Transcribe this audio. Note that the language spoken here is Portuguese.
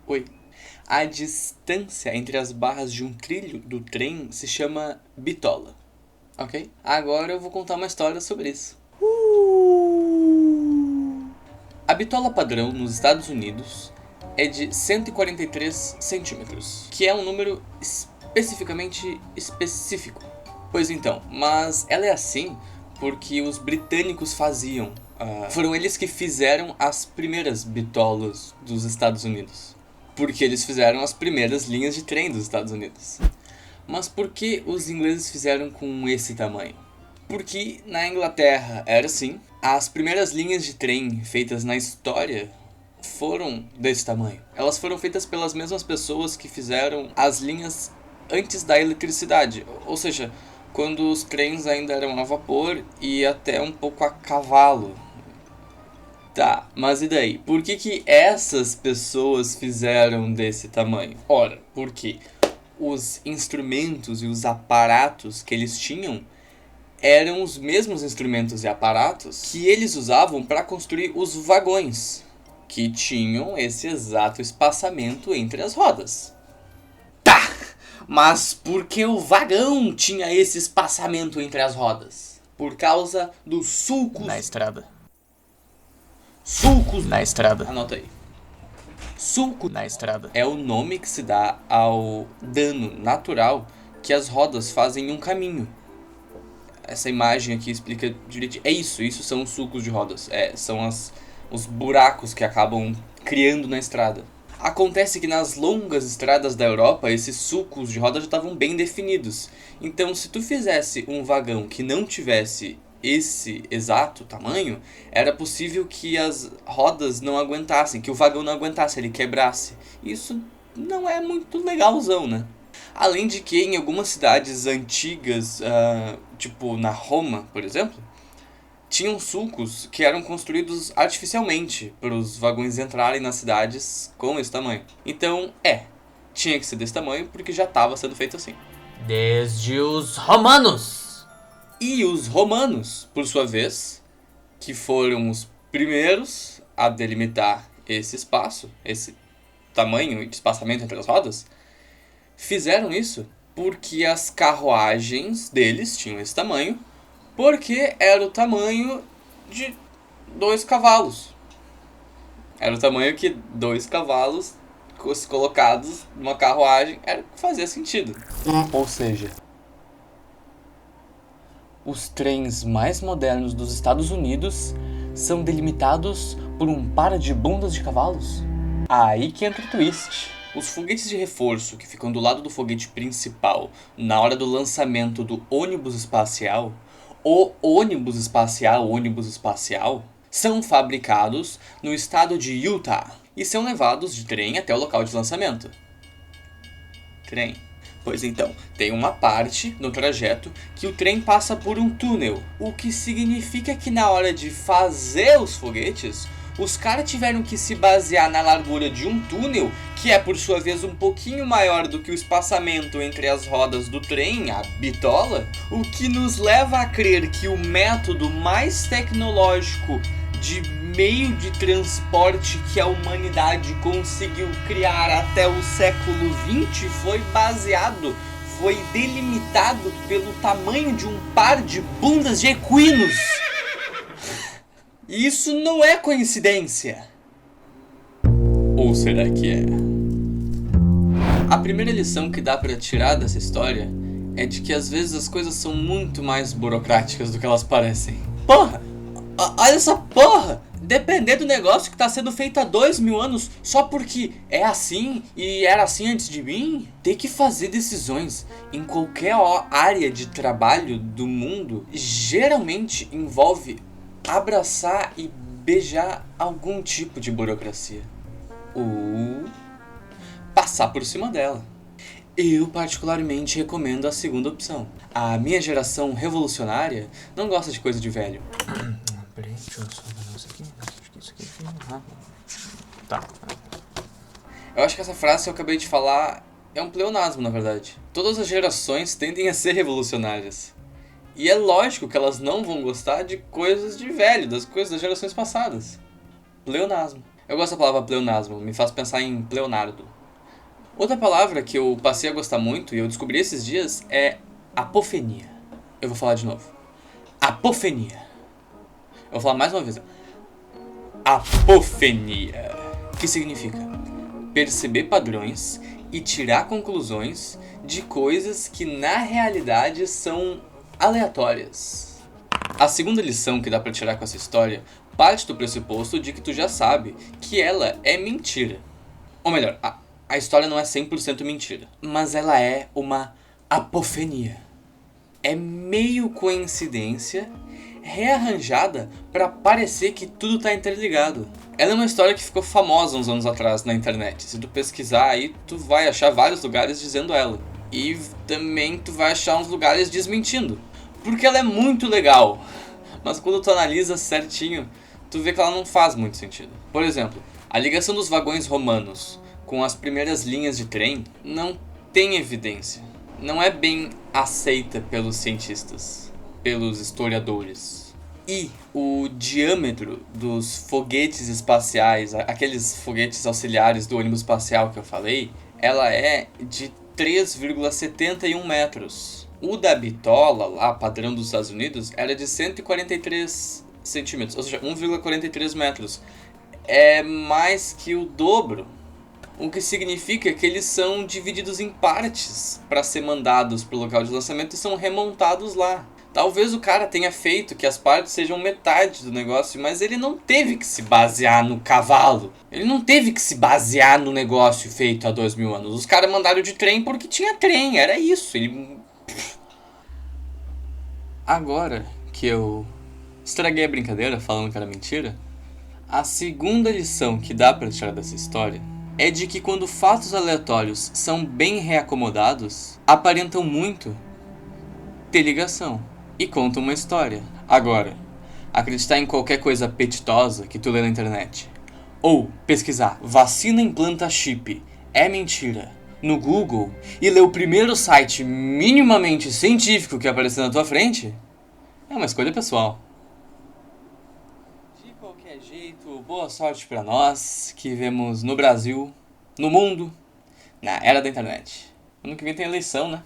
Oi. A distância entre as barras de um trilho do trem se chama bitola, ok? Agora eu vou contar uma história sobre isso. A bitola padrão nos Estados Unidos é de 143 centímetros, que é um número especificamente específico. Pois então, mas ela é assim porque os britânicos faziam. Foram eles que fizeram as primeiras bitolas dos Estados Unidos. Porque eles fizeram as primeiras linhas de trem dos Estados Unidos. Mas por que os ingleses fizeram com esse tamanho? Porque na Inglaterra era assim. As primeiras linhas de trem feitas na história foram desse tamanho. Elas foram feitas pelas mesmas pessoas que fizeram as linhas antes da eletricidade. Ou seja, quando os trens ainda eram a vapor e até um pouco a cavalo. Tá, mas e daí? Por que essas pessoas fizeram desse tamanho? Ora, porque os instrumentos e os aparatos que eles tinham eram os mesmos instrumentos e aparatos que eles usavam para construir os vagões, que tinham esse exato espaçamento entre as rodas. Tá, mas por que o vagão tinha esse espaçamento entre as rodas? Por causa dos sulcos Na estrada. Sulcos Na estrada. Anota aí. Sulco Na estrada. é o nome que se dá ao dano natural que as rodas fazem em um caminho. Essa imagem aqui explica direitinho. É isso são os sulcos de rodas. São os buracos que acabam criando na estrada. Acontece que nas longas estradas da Europa, esses sulcos de roda já estavam bem definidos. Então, se tu fizesse um vagão que não tivesse esse exato tamanho, era possível que as rodas não aguentassem, que o vagão não aguentasse, ele quebrasse. Isso não é muito legalzão, né? Além de que em algumas cidades antigas, tipo na Roma, por exemplo, tinham sulcos que eram construídos artificialmente para os vagões entrarem nas cidades com esse tamanho. Então, tinha que ser desse tamanho porque já estava sendo feito assim. Desde os romanos. E os romanos, por sua vez, que foram os primeiros a delimitar esse espaço, esse tamanho de espaçamento entre as rodas, fizeram isso porque as carruagens deles tinham esse tamanho, porque era o tamanho de 2 cavalos. Era o tamanho que 2 cavalos colocados numa carruagem fazia sentido. Ou seja, os trens mais modernos dos Estados Unidos são delimitados por um par de bundas de cavalos? Aí que entra o twist. Os foguetes de reforço que ficam do lado do foguete principal na hora do lançamento do ônibus espacial, o ônibus espacial, são fabricados no estado de Utah e são levados de trem até o local de lançamento. Trem. Pois então, tem uma parte no trajeto que o trem passa por um túnel, o que significa que na hora de fazer os foguetes, os caras tiveram que se basear na largura de um túnel, que é por sua vez um pouquinho maior do que o espaçamento entre as rodas do trem, a bitola, o que nos leva a crer que o método mais tecnológico de meio de transporte que a humanidade conseguiu criar até o século XX foi delimitado pelo tamanho de um par de bundas de equinos. E isso não é coincidência. Ou será que é? A primeira lição que dá pra tirar dessa história é de que às vezes as coisas são muito mais burocráticas do que elas parecem. Porra! Olha essa porra! Depender do negócio que tá sendo feito há 2000 anos só porque é assim e era assim antes de mim? Ter que fazer decisões em qualquer área de trabalho do mundo geralmente envolve abraçar e beijar algum tipo de burocracia. Ou passar por cima dela. Eu particularmente recomendo a segunda opção. A minha geração revolucionária não gosta de coisa de velho. Peraí, deixa eu só ver isso aqui. Isso aqui. Tá. Eu acho que essa frase que eu acabei de falar é um pleonasmo, na verdade. Todas as gerações tendem a ser revolucionárias. E é lógico que elas não vão gostar de coisas de velho, das coisas das gerações passadas. Pleonasmo. Eu gosto da palavra pleonasmo, me faz pensar em Leonardo. Outra palavra que eu passei a gostar muito e eu descobri esses dias é apofenia. Eu vou falar de novo. Apofenia. Eu vou falar mais uma vez. Apofenia. Que significa perceber padrões e tirar conclusões de coisas que na realidade são aleatórias. A segunda lição que dá pra tirar com essa história parte do pressuposto de que tu já sabe que ela é mentira. Ou melhor, a história não é 100% mentira, mas ela é uma apofenia. É meio coincidência rearranjada para parecer que tudo tá interligado. Ela é uma história que ficou famosa uns anos atrás na internet. Se tu pesquisar aí, tu vai achar vários lugares dizendo ela. E também tu vai achar uns lugares desmentindo. Porque ela é muito legal. Mas quando tu analisa certinho, tu vê que ela não faz muito sentido. Por exemplo, a ligação dos vagões romanos com as primeiras linhas de trem não tem evidência. Não é bem aceita pelos cientistas, pelos historiadores. E o diâmetro dos foguetes espaciais, aqueles foguetes auxiliares do ônibus espacial que eu falei, ela é de 3,71 metros. O da bitola, lá, padrão dos Estados Unidos, era de 143 centímetros, ou seja, 1,43 metros. É mais que o dobro. O que significa que eles são divididos em partes para ser mandados para o local de lançamento e são remontados lá. Talvez o cara tenha feito que as partes sejam metade do negócio, mas ele não teve que se basear no cavalo. Ele não teve que se basear no negócio feito há 2000 anos. Os caras mandaram de trem porque tinha trem, era isso. Agora que eu estraguei a brincadeira falando que era mentira, a segunda lição que dá para tirar dessa história é de que quando fatos aleatórios são bem reacomodados, aparentam muito ter ligação e contam uma história. Agora, acreditar em qualquer coisa apetitosa que tu lê na internet, ou pesquisar vacina implanta chip é mentira no Google e ler o primeiro site minimamente científico que aparecer na tua frente, é uma escolha pessoal. De qualquer jeito, boa sorte pra nós que vivemos no Brasil, no mundo, na era da internet. Ano que vem tem eleição, né?